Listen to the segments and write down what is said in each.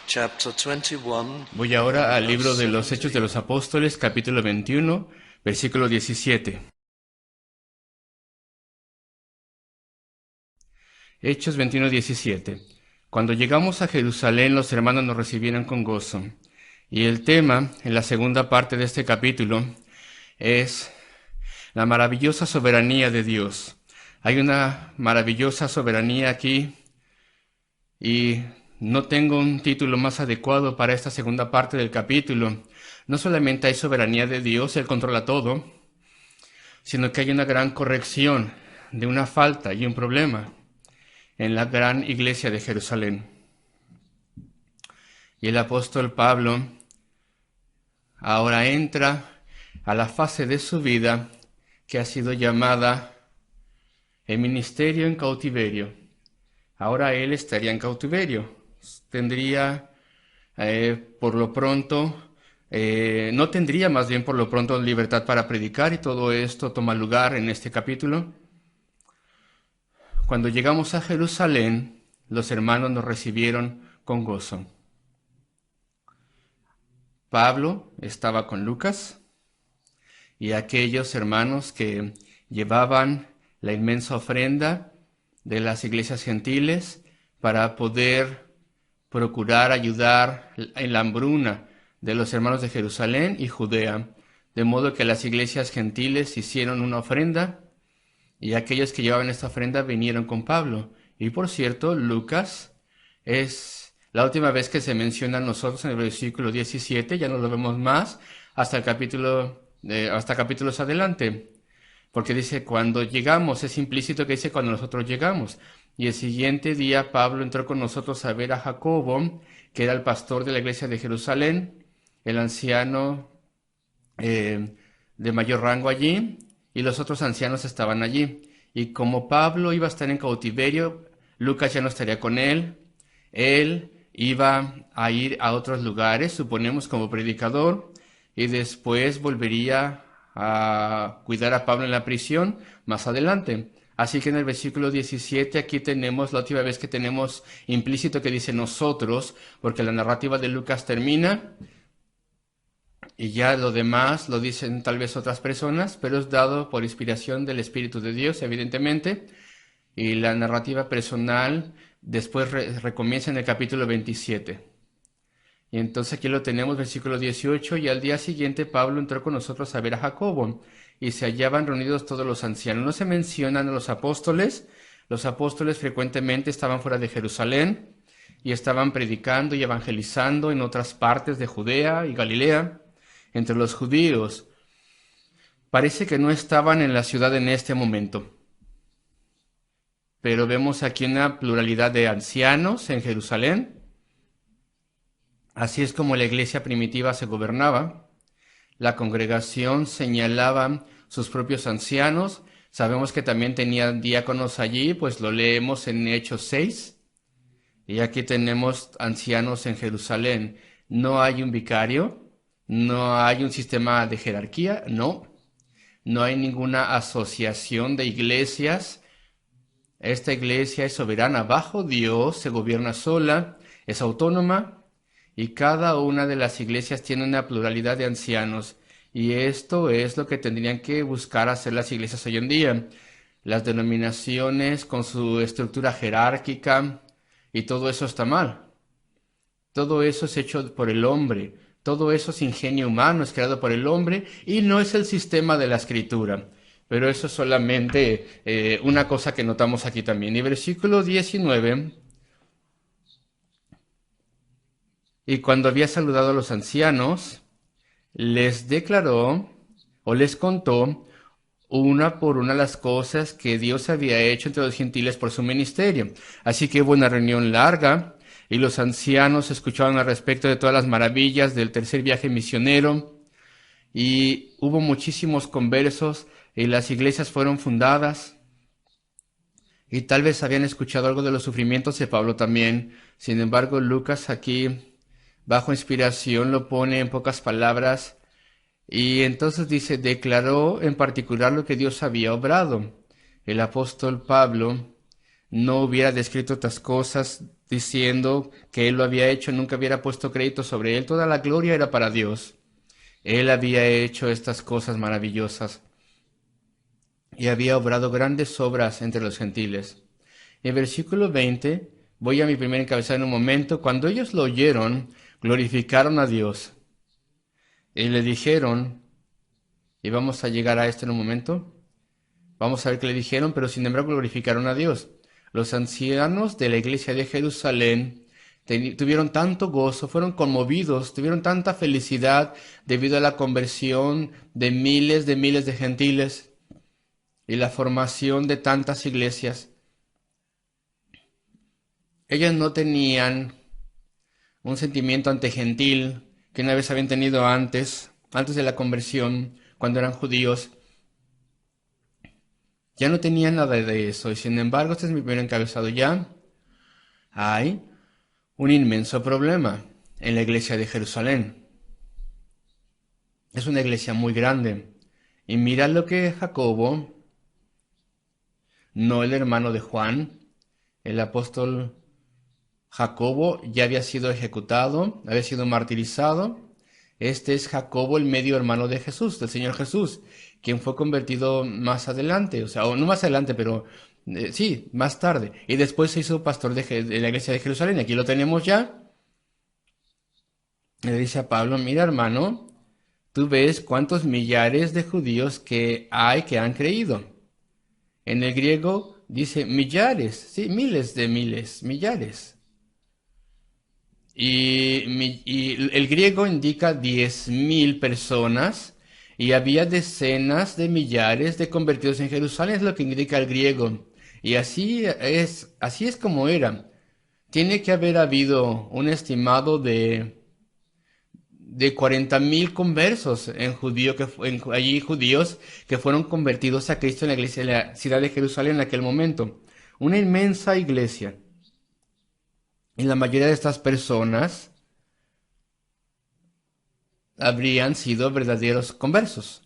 chapter 21. Voy ahora al libro de los Hechos de los Apóstoles, capítulo 21, versículo 17. Hechos 21, 17. Cuando llegamos a Jerusalén, los hermanos nos recibieron con gozo. Y el tema, en la segunda parte de este capítulo, es la maravillosa soberanía de Dios. Hay una maravillosa soberanía aquí y no tengo un título más adecuado para esta segunda parte del capítulo. No solamente hay soberanía de Dios, Él controla todo, sino que hay una gran corrección de una falta y un problema en la gran iglesia de Jerusalén. Y el apóstol Pablo ahora entra a la fase de su vida que ha sido llamada el ministerio en cautiverio. Ahora él estaría en cautiverio. Tendría, por lo pronto, no tendría más bien por lo pronto libertad para predicar, y todo esto toma lugar en este capítulo. Cuando llegamos a Jerusalén, los hermanos nos recibieron con gozo. Pablo estaba con Lucas y aquellos hermanos que llevaban la inmensa ofrenda de las iglesias gentiles para poder procurar ayudar en la hambruna de los hermanos de Jerusalén y Judea, de modo que las iglesias gentiles hicieron una ofrenda y aquellos que llevaban esta ofrenda vinieron con Pablo. Y por cierto, Lucas es la última vez que se menciona a nosotros en el versículo 17, ya no lo vemos más hasta capítulos adelante, porque dice cuando llegamos, es implícito que dice cuando nosotros llegamos. Y el siguiente día Pablo entró con nosotros a ver a Jacobo, que era el pastor de la iglesia de Jerusalén, el anciano de mayor rango allí, y los otros ancianos estaban allí. Y como Pablo iba a estar en cautiverio, Lucas ya no estaría con él. Él iba a ir a otros lugares, suponemos como predicador, y después volvería a cuidar a Pablo en la prisión más adelante. Así que en el versículo 17 aquí tenemos la última vez que tenemos implícito que dice nosotros, porque la narrativa de Lucas termina y ya lo demás lo dicen tal vez otras personas, pero es dado por inspiración del Espíritu de Dios, evidentemente, y la narrativa personal después recomienza en el capítulo 27. Y entonces aquí lo tenemos, versículo 18, y al día siguiente Pablo entró con nosotros a ver a Jacobo, y se hallaban reunidos todos los ancianos. No se mencionan a los apóstoles frecuentemente estaban fuera de Jerusalén, y estaban predicando y evangelizando en otras partes de Judea y Galilea, entre los judíos. Parece que no estaban en la ciudad en este momento, pero vemos aquí una pluralidad de ancianos en Jerusalén. Así es como la iglesia primitiva se gobernaba. La congregación señalaba sus propios ancianos. Sabemos que también tenían diáconos allí, pues lo leemos en Hechos 6. Y aquí tenemos ancianos en Jerusalén. No hay un vicario, no hay un sistema de jerarquía, no hay ninguna asociación de iglesias. Esta iglesia es soberana bajo Dios, se gobierna sola, es autónoma. Y cada una de las iglesias tiene una pluralidad de ancianos. Y esto es lo que tendrían que buscar hacer las iglesias hoy en día. Las denominaciones con su estructura jerárquica y todo eso está mal. Todo eso es hecho por el hombre. Todo eso es ingenio humano, es creado por el hombre y no es el sistema de la Escritura. Pero eso es solamente una cosa que notamos aquí también. Y versículo 19... Y cuando había saludado a los ancianos, les declaró o les contó una por una las cosas que Dios había hecho entre los gentiles por su ministerio. Así que hubo una reunión larga y los ancianos escuchaban al respecto de todas las maravillas del tercer viaje misionero y hubo muchísimos conversos y las iglesias fueron fundadas. Y tal vez habían escuchado algo de los sufrimientos de Pablo también. Sin embargo, Lucas aquí, bajo inspiración, lo pone en pocas palabras y entonces dice, declaró en particular lo que Dios había obrado. El apóstol Pablo no hubiera descrito estas cosas diciendo que él lo había hecho, nunca hubiera puesto crédito sobre él. Toda la gloria era para Dios. Él había hecho estas cosas maravillosas y había obrado grandes obras entre los gentiles. En versículo 20, voy a mi primer encabezado en un momento. Cuando ellos lo oyeron, glorificaron a Dios y le dijeron, y vamos a llegar a esto en un momento, vamos a ver qué le dijeron, pero sin embargo glorificaron a Dios. Los ancianos de la iglesia de Jerusalén tuvieron tanto gozo, fueron conmovidos, tuvieron tanta felicidad debido a la conversión de miles de gentiles y la formación de tantas iglesias. Ellos no tenían un sentimiento antegentil que una vez habían tenido antes de la conversión, cuando eran judíos. Ya no tenían nada de eso, y sin embargo, este es mi primer encabezado ya. Hay un inmenso problema en la iglesia de Jerusalén. Es una iglesia muy grande. Y mira lo que Jacobo, no el hermano de Juan, el apóstol Jacobo ya había sido ejecutado, había sido martirizado. Este es Jacobo, el medio hermano de Jesús, del Señor Jesús, quien fue convertido más adelante, o sea, no más adelante, pero sí, más tarde. Y después se hizo pastor de la iglesia de Jerusalén. Aquí lo tenemos ya. Le dice a Pablo, mira hermano, tú ves cuántos millares de judíos que hay que han creído. En el griego dice millares, sí, millares. Y el griego indica 10.000 personas y había decenas de millares de convertidos en Jerusalén, es lo que indica el griego. Y así es como era. Tiene que haber habido un estimado de 40.000 conversos allí judíos que fueron convertidos a Cristo en la iglesia de la ciudad de Jerusalén en aquel momento. Una inmensa iglesia. Y la mayoría de estas personas habrían sido verdaderos conversos.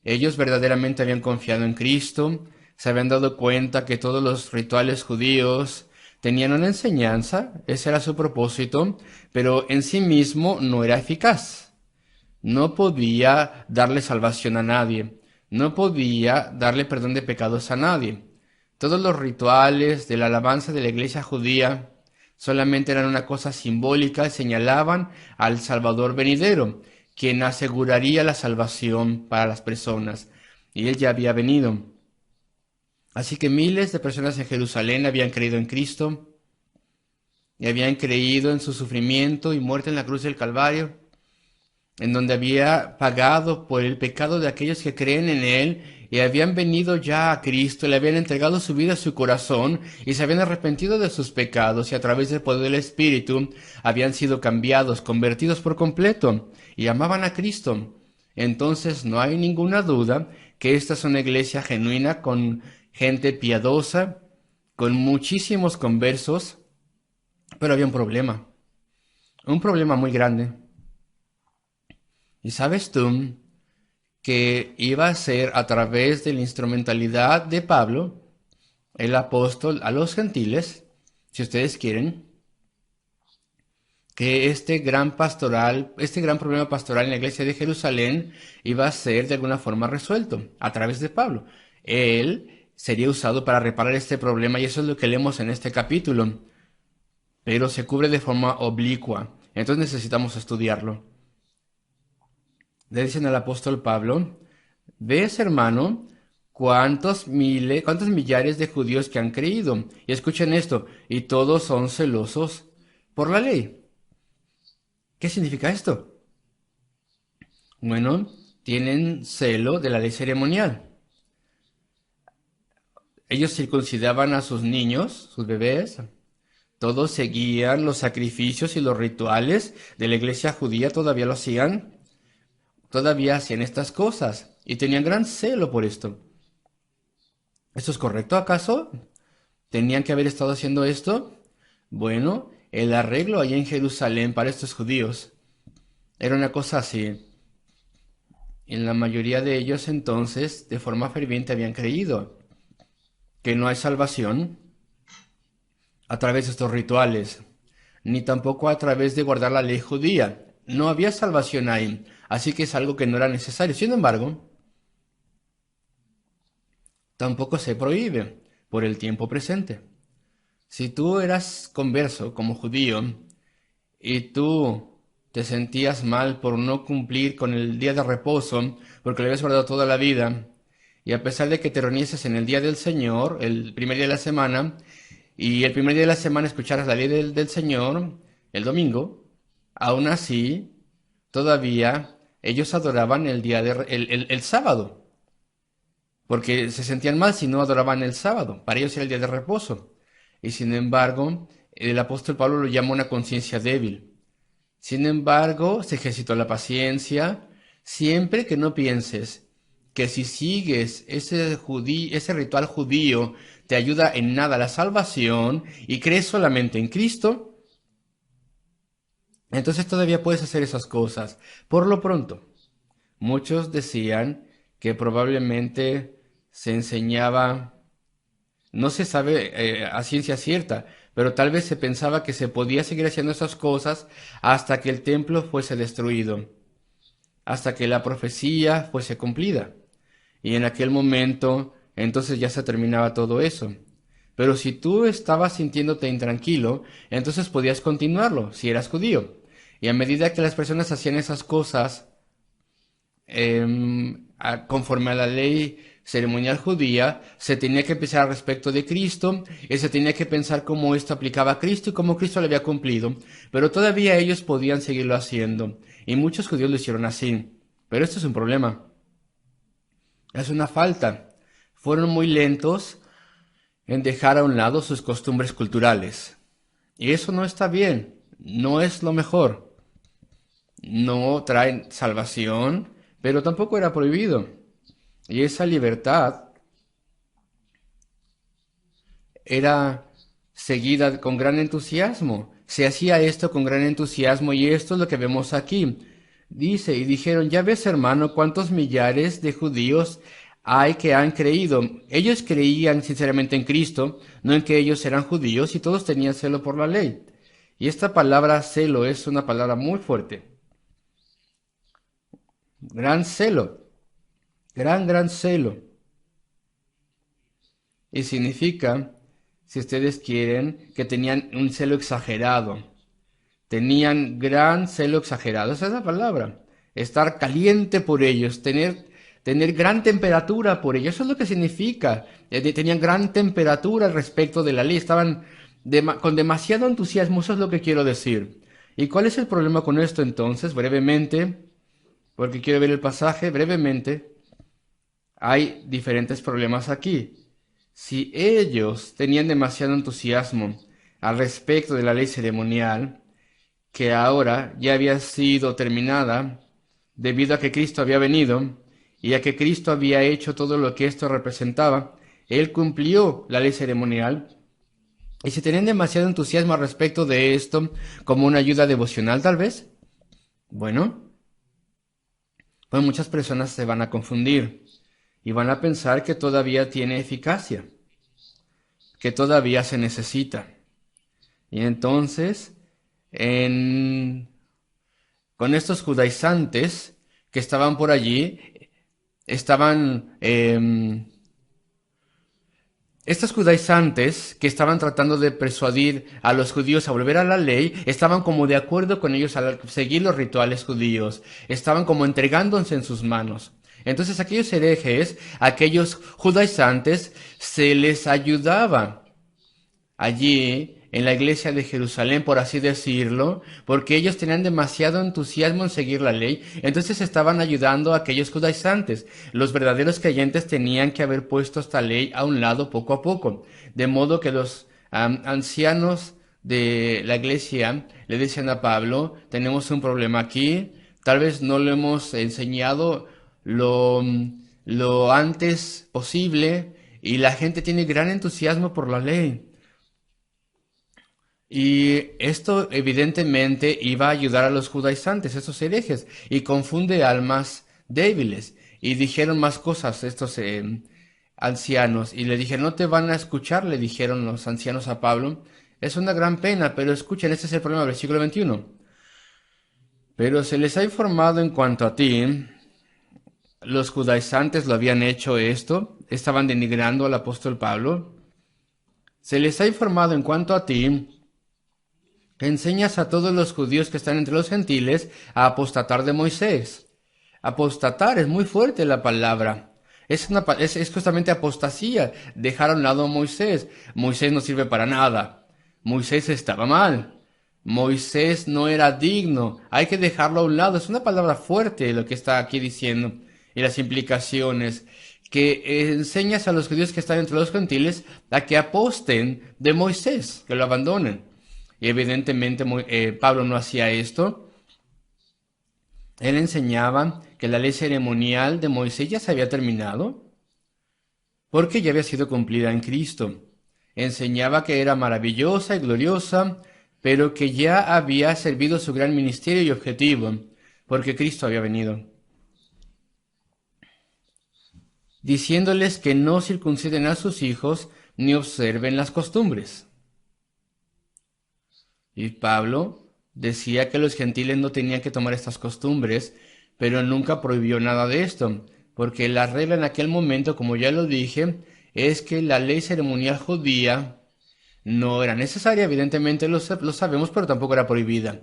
Ellos verdaderamente habían confiado en Cristo, se habían dado cuenta que todos los rituales judíos tenían una enseñanza, ese era su propósito, pero en sí mismo no era eficaz. No podía darle salvación a nadie, no podía darle perdón de pecados a nadie. Todos los rituales de la alabanza de la iglesia judía solamente eran una cosa simbólica y señalaban al Salvador venidero, quien aseguraría la salvación para las personas. Y él ya había venido. Así que miles de personas en Jerusalén habían creído en Cristo y habían creído en su sufrimiento y muerte en la cruz del Calvario, en donde había pagado por el pecado de aquellos que creen en él y habían venido ya a Cristo, le habían entregado su vida a su corazón y se habían arrepentido de sus pecados y a través del poder del Espíritu habían sido cambiados, convertidos por completo y amaban a Cristo. Entonces no hay ninguna duda que esta es una iglesia genuina con gente piadosa, con muchísimos conversos, pero había un problema muy grande. ¿Y sabes tú que iba a ser a través de la instrumentalidad de Pablo, el apóstol, a los gentiles, si ustedes quieren, que este gran problema pastoral en la iglesia de Jerusalén iba a ser de alguna forma resuelto a través de Pablo? Él sería usado para reparar este problema y eso es lo que leemos en este capítulo, pero se cubre de forma oblicua, entonces necesitamos estudiarlo. Le dicen al apóstol Pablo, ¿ves, hermano, cuántos millares de judíos que han creído? Y escuchen esto, y todos son celosos por la ley. ¿Qué significa esto? Bueno, tienen celo de la ley ceremonial. Ellos circuncidaban a sus niños, sus bebés. Todos seguían los sacrificios y los rituales de la iglesia judía, todavía lo hacían. Todavía hacían estas cosas y tenían gran celo por esto. ¿Esto es correcto acaso? ¿Tenían que haber estado haciendo esto? Bueno, el arreglo allá en Jerusalén para estos judíos era una cosa así. En la mayoría de ellos entonces, de forma ferviente, habían creído. que no hay salvación a través de estos rituales, ni tampoco a través de guardar la ley judía. No había salvación ahí, así que es algo que no era necesario. Sin embargo, tampoco se prohíbe por el tiempo presente. Si tú eras converso como judío y tú te sentías mal por no cumplir con el día de reposo, porque lo habías guardado toda la vida, y a pesar de que te reunieses en el día del Señor, el primer día de la semana, y el primer día de la semana escucharas la ley del Señor, el domingo, aún así, todavía ellos adoraban el día el sábado, porque se sentían mal si no adoraban el sábado. Para ellos era el día de reposo. Y sin embargo, el apóstol Pablo lo llama una conciencia débil. Sin embargo, se ejercitó la paciencia, siempre que no pienses que si sigues ese ritual judío te ayuda en nada a la salvación y crees solamente en Cristo, entonces todavía puedes hacer esas cosas. Por lo pronto, muchos decían que probablemente se enseñaba, no se sabe a ciencia cierta, pero tal vez se pensaba que se podía seguir haciendo esas cosas hasta que el templo fuese destruido, hasta que la profecía fuese cumplida. Y en aquel momento, entonces ya se terminaba todo eso. Pero si tú estabas sintiéndote intranquilo, entonces podías continuarlo, si eras judío. Y a medida que las personas hacían esas cosas, conforme a la ley ceremonial judía, se tenía que pensar al respecto de Cristo, y se tenía que pensar cómo esto aplicaba a Cristo y cómo Cristo lo había cumplido. Pero todavía ellos podían seguirlo haciendo, y muchos judíos lo hicieron así. Pero esto es un problema, es una falta. Fueron muy lentos en dejar a un lado sus costumbres culturales. Y eso no está bien, no es lo mejor. No traen salvación, pero tampoco era prohibido. Y esa libertad era seguida con gran entusiasmo. Se hacía esto con gran entusiasmo y esto es lo que vemos aquí. Dice, y dijeron, ya ves hermano, cuántos millares de judíos hay que han creído. Ellos creían sinceramente en Cristo, no en que ellos eran judíos y todos tenían celo por la ley. Y esta palabra celo es una palabra muy fuerte. Gran celo, gran celo. Y significa, si ustedes quieren, que tenían un celo exagerado. Tenían gran celo exagerado. Esa es la palabra. Estar caliente por ellos, tener gran temperatura por ellos. Eso es lo que significa. Tenían gran temperatura al respecto de la ley. Estaban con demasiado entusiasmo. Eso es lo que quiero decir. ¿Y cuál es el problema con esto entonces? Brevemente, porque quiero ver el pasaje brevemente. Hay diferentes problemas aquí. Si ellos tenían demasiado entusiasmo al respecto de la ley ceremonial, que ahora ya había sido terminada debido a que Cristo había venido y a que Cristo había hecho todo lo que esto representaba, Él cumplió la ley ceremonial. Y si tenían demasiado entusiasmo al respecto de esto como una ayuda devocional tal vez, bueno, pues muchas personas se van a confundir y van a pensar que todavía tiene eficacia, que todavía se necesita. Y entonces, con estos judaizantes que estaban por allí, estaban, estos judaizantes que estaban tratando de persuadir a los judíos a volver a la ley, estaban como de acuerdo con ellos al seguir los rituales judíos, estaban como entregándose en sus manos. Entonces aquellos herejes, aquellos judaizantes, se les ayudaba allí en la iglesia de Jerusalén, por así decirlo, porque ellos tenían demasiado entusiasmo en seguir la ley, entonces estaban ayudando a aquellos judaizantes. Los verdaderos creyentes tenían que haber puesto esta ley a un lado poco a poco, de modo que los ancianos de la iglesia le decían a Pablo, tenemos un problema aquí, tal vez no lo hemos enseñado lo antes posible y la gente tiene gran entusiasmo por la ley. Y esto evidentemente iba a ayudar a los judaizantes, esos herejes, y confunde almas débiles. Y dijeron más cosas estos ancianos y le dijeron, no te van a escuchar, le dijeron los ancianos a Pablo. Es una gran pena, pero escuchen, este es el problema, versículo 21. Pero se les ha informado en cuanto a ti, los judaizantes lo habían hecho esto, estaban denigrando al apóstol Pablo. Se les ha informado en cuanto a ti, que enseñas a todos los judíos que están entre los gentiles a apostatar de Moisés. Apostatar es muy fuerte la palabra. Es justamente apostasía, dejar a un lado a Moisés. Moisés no sirve para nada. Moisés estaba mal. Moisés no era digno. Hay que dejarlo a un lado. Es una palabra fuerte lo que está aquí diciendo. Y las implicaciones. Que enseñas a los judíos que están entre los gentiles a que aposten de Moisés, que lo abandonen. Y evidentemente Pablo no hacía esto. Él enseñaba que la ley ceremonial de Moisés ya se había terminado, porque ya había sido cumplida en Cristo. Enseñaba que era maravillosa y gloriosa, pero que ya había servido su gran ministerio y objetivo, porque Cristo había venido. Diciéndoles que no circunciden a sus hijos ni observen las costumbres. Y Pablo decía que los gentiles no tenían que tomar estas costumbres, pero nunca prohibió nada de esto, porque la regla en aquel momento, como ya lo dije, es que la ley ceremonial judía no era necesaria, evidentemente lo sabemos, pero tampoco era prohibida.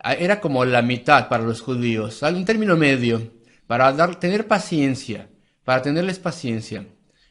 Era como la mitad para los judíos, un término medio, para tener paciencia, para tenerles paciencia,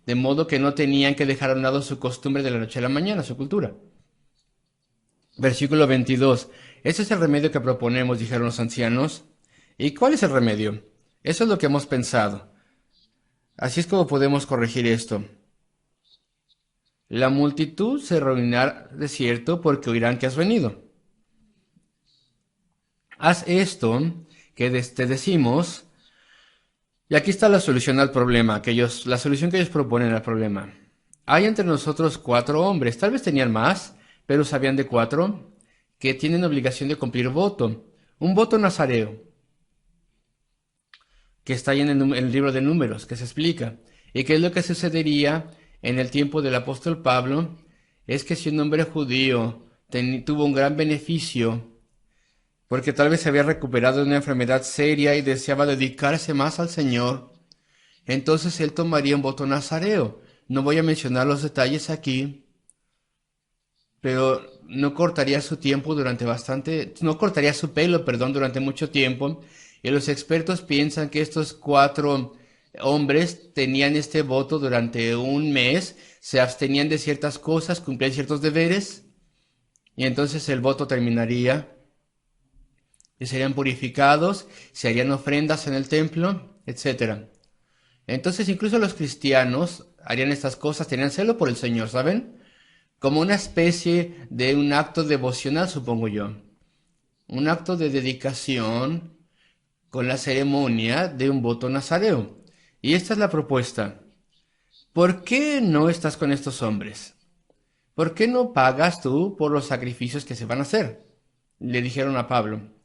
de modo que no tenían que dejar a un lado su costumbre de la noche a la mañana, su cultura. Versículo 22. Ese es el remedio que proponemos, dijeron los ancianos. ¿Y cuál es el remedio? Eso es lo que hemos pensado. Así es como podemos corregir esto. La multitud se reunirá de cierto porque oirán que has venido. Haz esto que te decimos. Y aquí está la solución al problema, la solución que ellos proponen al problema. Hay entre nosotros 4 hombres, tal vez tenían más, pero sabían de 4, que tienen obligación de cumplir voto. Un voto nazareo, que está ahí en el libro de Números, que se explica. ¿Y qué es lo que sucedería en el tiempo del apóstol Pablo? Es que si un hombre judío tuvo un gran beneficio, porque tal vez se había recuperado de una enfermedad seria y deseaba dedicarse más al Señor, entonces él tomaría un voto nazareo. No voy a mencionar los detalles aquí, pero no cortaría su pelo, durante mucho tiempo. Y los expertos piensan que estos 4 hombres tenían este voto durante un mes, se abstenían de ciertas cosas, cumplían ciertos deberes, y entonces el voto terminaría, y serían purificados, se harían ofrendas en el templo, etc. Entonces incluso los cristianos harían estas cosas, tenían celo por el Señor, ¿saben? Como una especie de un acto devocional, supongo yo. Un acto de dedicación con la ceremonia de un voto nazareo. Y esta es la propuesta. ¿Por qué no estás con estos hombres? ¿Por qué no pagas tú por los sacrificios que se van a hacer? Le dijeron a Pablo.